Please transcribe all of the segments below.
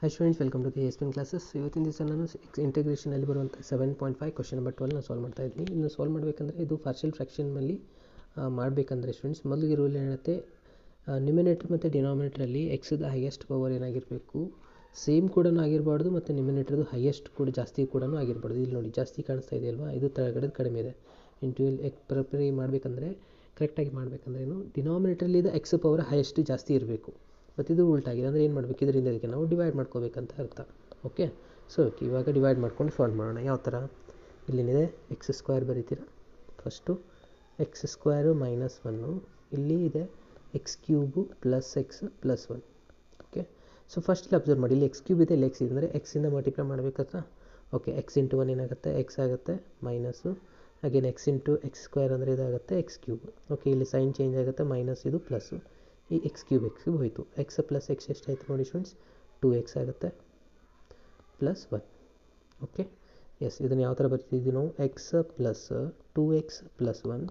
Hi students, welcome to the ESPN classes. ಇವತ್ತಿನ ದಿವಸ ನಾನು ಇಂಟಿಗ್ರೇಷನಲ್ಲಿ ಬರುವಂಥ 7.5 ಕ್ವಶನ್ ನಂಬರ್ 12 ನಾನು ಸಾಲ್ವ್ ಮಾಡ್ತಾ ಇದ್ದೀನಿ. ಇನ್ನು ಸಾಲ್ವ್ ಮಾಡಬೇಕಂದ್ರೆ ಇದು ಪಾರ್ಷಿಯಲ್ ಫ್ರ್ಯಾಕ್ಷನ್ನಲ್ಲಿ ಮಾಡಬೇಕಂದ್ರೆ ಸ್ಟೂಡೆಂಟ್ಸ್ ಮೊದಲಿಗೆ ರೂಲ್ ಏನಿರುತ್ತೆ, ನ್ಯೂಮಿನೇಟರ್ ಮತ್ತು ಡಿನಾಮಿನೇಟ್ರಲ್ಲಿ ಎಕ್ಸ್ದ ಹೈಯೆಸ್ಟ್ ಪವರ್ ಏನಾಗಿರಬೇಕು, ಸೇಮ್ ಕೂಡ ಆಗಿರಬಾರ್ದು ಮತ್ತು ನ್ಯೂಮಿನೇಟರ್ದು ಹೈಯೆಸ್ಟ್ ಕೂಡ ಜಾಸ್ತಿ ಕೂಡ ಆಗಿರಬಾರ್ದು. ಇಲ್ಲಿ ನೋಡಿ ಜಾಸ್ತಿ ಕಾಣಿಸ್ತಾ ಇದೆ ಅಲ್ವಾ, ಇದು ಕೆಳಗಡೆ ಕಡಿಮೆ ಇದೆ. ಪ್ರಿಪೇರ್ ಮಾಡಬೇಕಂದ್ರೆ ಕರೆಕ್ಟಾಗಿ ಮಾಡಬೇಕಂದ್ರೆ ಏನು, ಡಿನಾಮಿನೇಟ್ರಲ್ಲಿದ್ದ ಎಕ್ಸ್ ಪವರ್ ಹೈಯೆಸ್ಟ್ ಜಾಸ್ತಿ ಇರಬೇಕು. ಮತ್ತು ಇದು ಉಲ್ಟಾಗಿದೆ ಅಂದರೆ ಏನು ಮಾಡಬೇಕು, ಇದರಿಂದ ಇದಕ್ಕೆ ನಾವು ಡಿವೈಡ್ ಮಾಡ್ಕೋಬೇಕಂತ ಅರ್ಥ. ಓಕೆ, ಸೊ ಇವಾಗ ಡಿವೈಡ್ ಮಾಡ್ಕೊಂಡು ಸಾಲ್ವ್ ಮಾಡೋಣ. ಯಾವ ಥರ, ಇಲ್ಲಿದೆ ಎಕ್ಸ್ ಸ್ಕ್ವೇರ್ ಬರೀತೀರ, ಫಸ್ಟು ಎಕ್ಸ್ ಸ್ಕ್ವೇರು ಮೈನಸ್ 1, ಇಲ್ಲಿ ಇದೆ x cube plus x plus 1. Okay, so first ಇಲ್ಲಿ ಅಬ್ಸರ್ವ್ ಮಾಡಿ, ಇಲ್ಲಿ ಎಕ್ಸ್ ಕ್ಯೂಬ್ ಇದೆ, ಇಲ್ಲಿ ಎಕ್ಸ್ ಇದೆ ಅಂದರೆ ಎಕ್ಸಿಂದ ಮಲ್ಟಿಪ್ಲೈ ಮಾಡಬೇಕಂತ. ಓಕೆ, ಎಕ್ಸ್ ಇಂಟು 1 ಏನಾಗುತ್ತೆ, ಎಕ್ಸ್ ಆಗುತ್ತೆ, minus again x into x square ಅಂದರೆ ಇದಾಗುತ್ತೆ ಎಕ್ಸ್ ಕ್ಯೂಬ್. ಓಕೆ, ಇಲ್ಲಿ ಸೈನ್ ಚೇಂಜ್ ಆಗುತ್ತೆ, ಮೈನಸ್ ಇದು ಪ್ಲಸ್ಸು, ಈ ಎಕ್ಸ್ ಕ್ಯೂಬ್ ಹೋಯಿತು. ಎಕ್ಸ್ ಪ್ಲಸ್ ಎಕ್ಸ್ ಎಷ್ಟಾಯಿತು ನೋಡಿ ಸ್ಟೂಡೆಂಟ್ಸ್, 2x ಆಗುತ್ತೆ ಪ್ಲಸ್ 1. ಓಕೆ, ಎಸ್, ಇದನ್ನು ಯಾವ ಥರ ಬರ್ತಿದ್ವಿ ನಾವು, X plus 2x plus 1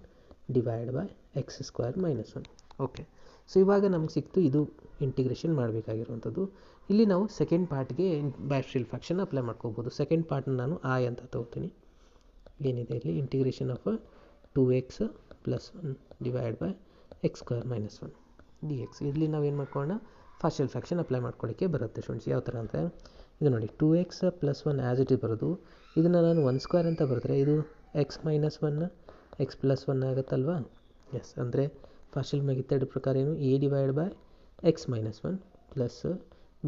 divide by X square minus 1. Okay, so ಇವಾಗ ನಮ್ಗೆ ಸಿಕ್ತು ಇದು ಇಂಟಿಗ್ರೇಷನ್ ಮಾಡಬೇಕಾಗಿರುವಂಥದ್ದು. ಇಲ್ಲಿ ನಾವು ಸೆಕೆಂಡ್ ಪಾರ್ಟ್ಗೆ ಪಾರ್ಷಿಯಲ್ ಫ್ರ್ಯಾಕ್ಷನ್ ಅಪ್ಲೈ ಮಾಡ್ಕೋಬೋದು. ಸೆಕೆಂಡ್ ಪಾರ್ಟ್ನ ನಾನು ಐ ಅಂತ ತೊಗೋತೀನಿ. ಏನಿದೆ ಇಲ್ಲಿ, integration of 2x plus 1 divide by X square minus 1 dx. ಇಲ್ಲಿ ನಾವೇನು ಮಾಡ್ಕೊಳ್ಳೋಣ, ಪಾರ್ಷಿಯಲ್ ಫ್ರ್ಯಾಕ್ಷನ್ ಅಪ್ಲೈ ಮಾಡ್ಕೊಳ್ಳೋಕ್ಕೆ ಬರುತ್ತೆ ಸ್ಟೂಡೆಂಟ್ಸ್. ಯಾವ ಥರ ಅಂತ ಇದು ನೋಡಿ, 2x plus 1 as it is ಬರೋದು, ಇದನ್ನು ನಾನು 1 ಸ್ಕ್ವೇರ್ ಅಂತ ಬರೆದ್ರೆ ಇದು ಎಕ್ಸ್ ಮೈನಸ್ 1 ಎಕ್ಸ್ ಪ್ಲಸ್ 1 ಆಗುತ್ತಲ್ವಾ. ಎಸ್, ಅಂದರೆ ಪಾರ್ಷಿಯಲ್ ಮೆಥಡ್ ಪ್ರಕಾರ ಏನು, a divide by x minus 1 plus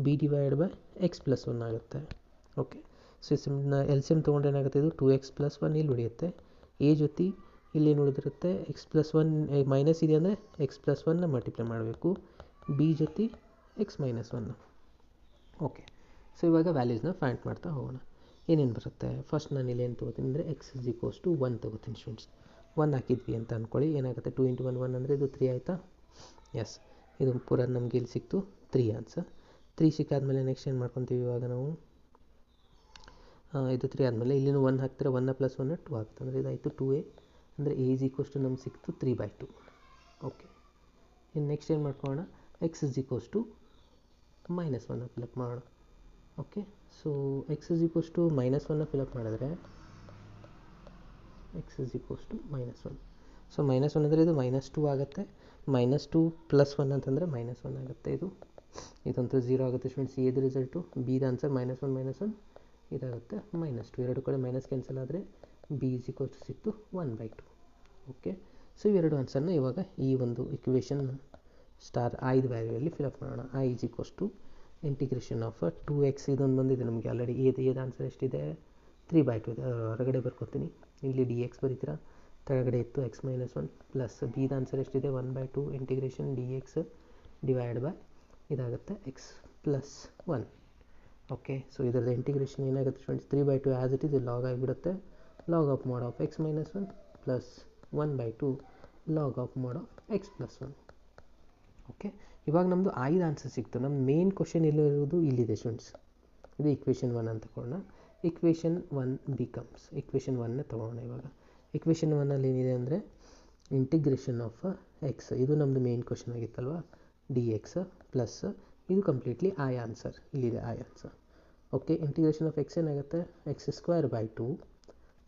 b divide by x plus 1 ಆಗುತ್ತೆ. Okay, so L C M ತೊಗೊಂಡ್ರೆ ಏನಾಗುತ್ತೆ, ಇದು 2x ಪ್ಲಸ್ 1 ಇಲ್ಲಿ ಉಳಿಯುತ್ತೆ, ಎ ಜೊತೆ ಇಲ್ಲಿ ಏನು ಉಳಿದಿರುತ್ತೆ, ಎಕ್ಸ್ ಪ್ಲಸ್ 1 ಮೈನಸ್ ಇದೆ ಅಂದರೆ ಎಕ್ಸ್ ಪ್ಲಸ್ 1ನ ಮಲ್ಟಿಪ್ಲೈ ಮಾಡಬೇಕು, ಬಿ ಜೊತೆ ಎಕ್ಸ್ ಮೈನಸ್ 1. ಓಕೆ, ಸೊ ಇವಾಗ ವ್ಯಾಲ್ಯೂಸ್ನ ಫೈಂಡ್ ಮಾಡ್ತಾ ಹೋಗೋಣ. ಏನೇನು ಬರುತ್ತೆ, ಫಸ್ಟ್ ನಾನು ಇಲ್ಲಿ ಏನು ತೊಗೋತೀನಿ ಅಂದರೆ ಎಕ್ಸ್ ಇಸ್ ಈಕ್ವಲ್ಸ್ ಟು 1 ತೊಗೋತೀನಿ ಸ್ಟೂಡೆಂಟ್ಸ್. 1 ಹಾಕಿದ್ವಿ ಅಂತ ಅಂದ್ಕೊಳ್ಳಿ, ಏನಾಗುತ್ತೆ 2 ಇಂಟು 1 1 ಅಂದರೆ ಇದು 3 ಆಯಿತಾ. ಎಸ್, ಇದು ಪೂರ ನಮಗೆ ಇಲ್ಲಿ ಸಿಕ್ತು 3 ಆನ್ಸರ್. 3 ಸಿಕ್ಕಾದ್ಮೇಲೆ ನೆಕ್ಸ್ಟ್ ಏನು ಮಾಡ್ಕೊತೀವಿ ಇವಾಗ ನಾವು, ಇದು 3 ಆದಮೇಲೆ ಇಲ್ಲಿನೂ 1 ಹಾಕ್ತಾರೆ, 1 ಪ್ಲಸ್ 1 2 ಆಗುತ್ತೆ, ಅಂದರೆ ಇದಾಯಿತು 2a, ಅಂದರೆ ಎ ಈಸ್ ಈಕ್ವಲ್ಸ್ ಟು ನಮ್ಗೆ ಸಿಕ್ತು 3/2. ಓಕೆ, ಇನ್ನು ನೆಕ್ಸ್ಟ್ ಏನು ಮಾಡ್ಕೊಳ್ಳೋಣ, x is equals to minus 1 fill up ಮಾಡೋಣ. Okay, so x is equals to minus 1 fill up ಮಾಡಿದ್ರೆ x is equals to minus 1. So minus 1 ಅಂದರೆ ಇದು ಮೈನಸ್ 2 ಆಗುತ್ತೆ, ಮೈನಸ್ 2 ಪ್ಲಸ್ 1 ಅಂತಂದರೆ ಮೈನಸ್ 1 ಆಗುತ್ತೆ. ಇದಂತೂ 0 ಆಗುತ್ತೆ ಸ್ಟೂಡೆಂಟ್ಸ್. ಎದು ರಿಸಲ್ಟು, ಬಿದ ಆನ್ಸರ್ ಮೈನಸ್ 1 ಇದಾಗುತ್ತೆ ಮೈನಸ್ 2. ಎರಡು ಕಡೆ ಮೈನಸ್ ಕ್ಯಾನ್ಸಲ್ ಆದರೆ ಬಿ ಈಸ್ ಈಕ್ವಲ್ಸ್ ಟು ಸಿಕ್ತು 1/2. ಓಕೆ, ಸೊ ಇವೆರಡು ಆನ್ಸರ್ನ ಇವಾಗ ಈ ಒಂದು ಇಕ್ವೇಷನ್ ಸ್ಟಾರ್ ಐದು ವ್ಯಾಲ್ಯೂಯಲ್ಲಿ ಫಿಲಪ್ ಮಾಡೋಣ. I is equals to integration of 2x, ಇದೊಂದು ಬಂದಿದೆ ನಮಗೆ ಆಲ್ರೆಡಿ. ಏದು ಆನ್ಸರ್ ಎಷ್ಟಿದೆ, 3/2 ಇದೆ, ಹೊರಗಡೆ ಬರ್ಕೊತೀನಿ. ಇಲ್ಲಿ ಡಿ ಎಕ್ಸ್ ಬರೀತೀರಾ, ಕೆಳಗಡೆ ಇತ್ತು ಎಕ್ಸ್ ಮೈನಸ್ 1 ಪ್ಲಸ್ ಬಿದ ಆನ್ಸರ್ ಎಷ್ಟಿದೆ 1/2 integration d x divide by ಇದಾಗುತ್ತೆ ಎಕ್ಸ್ ಪ್ಲಸ್ 1. ಓಕೆ, ಸೊ ಇದರದ್ದು ಇಂಟಿಗ್ರೇಷನ್ ಏನಾಗುತ್ತೆ students, 3/2 as it is log ಆಗಿಬಿಡುತ್ತೆ, log of mod of x minus 1 plus 1/2 log of mod of x plus 1. Okay, ಇವಾಗ ನಮ್ಮದು 5 answer ಸಿಕ್ತು. ನಮ್ಮ main question ಎಲ್ಲಿರೋದು ಇಲ್ಲಿದೆ ಸ್ಟೂಡೆಂಟ್ಸ್. ಇದು ಇಕ್ವೇಷನ್ 1 ಅಂತ ತಗೊಳ್ಳೋಣ. ಇಕ್ವೇಷನ್ 1 ಬಿಕಮ್ಸ್, ಇಕ್ವೇಷನ್ 1ನ ತೊಗೊಳ್ಳೋಣ ಇವಾಗ. ಇಕ್ವೇಷನ್ 1ಅಲ್ಲಿ ಏನಿದೆ ಅಂದರೆ ಇಂಟಿಗ್ರೇಷನ್ ಆಫ್ ಎಕ್ಸ್, ಇದು ನಮ್ಮದು ಮೇನ್ ಕ್ವಶನ್ ಆಗಿತ್ತಲ್ವ, ಡಿ ಎಕ್ಸ್ ಪ್ಲಸ್ ಇದು ಕಂಪ್ಲೀಟ್ಲಿ ಐ ಆನ್ಸರ್, ಇಲ್ಲಿದೆ I answer. Okay, integration of x ಏನಾಗುತ್ತೆ, ಎಕ್ಸ್ ಸ್ಕ್ವೇರ್ ಬೈ 2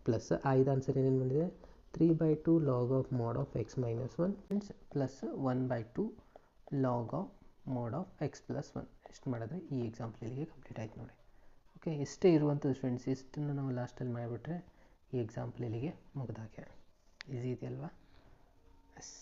ಪ್ಲಸ್ ಐದು ಆನ್ಸರ್ ಏನೇನು ಬಂದಿದೆ 3/2 log of mod of x minus 1 plus 1/2 log of mod of x plus 1. ಎಷ್ಟು ಮಾಡಿದ್ರೆ ಈ ಎಕ್ಸಾಂಪಲ್ ಇಲ್ಲಿಗೆ ಕಂಪ್ಲೀಟ್ ಆಯ್ತು ನೋಡಿ. ಓಕೆ, ಇಷ್ಟೇ ಇರುವಂಥದ್ದು ಸ್ಟೂಡೆಂಟ್ಸ್. ಇಷ್ಟನ್ನು ನಾವು ಲಾಸ್ಟಲ್ಲಿ ಮಾಡಿಬಿಟ್ರೆ ಈ ಎಕ್ಸಾಂಪಲ್ ಇಲ್ಲಿಗೆ ಮುಗಿದಾಗೆ. ಈಸಿ ಇದೆಯಲ್ವಾ. ಎಸ್.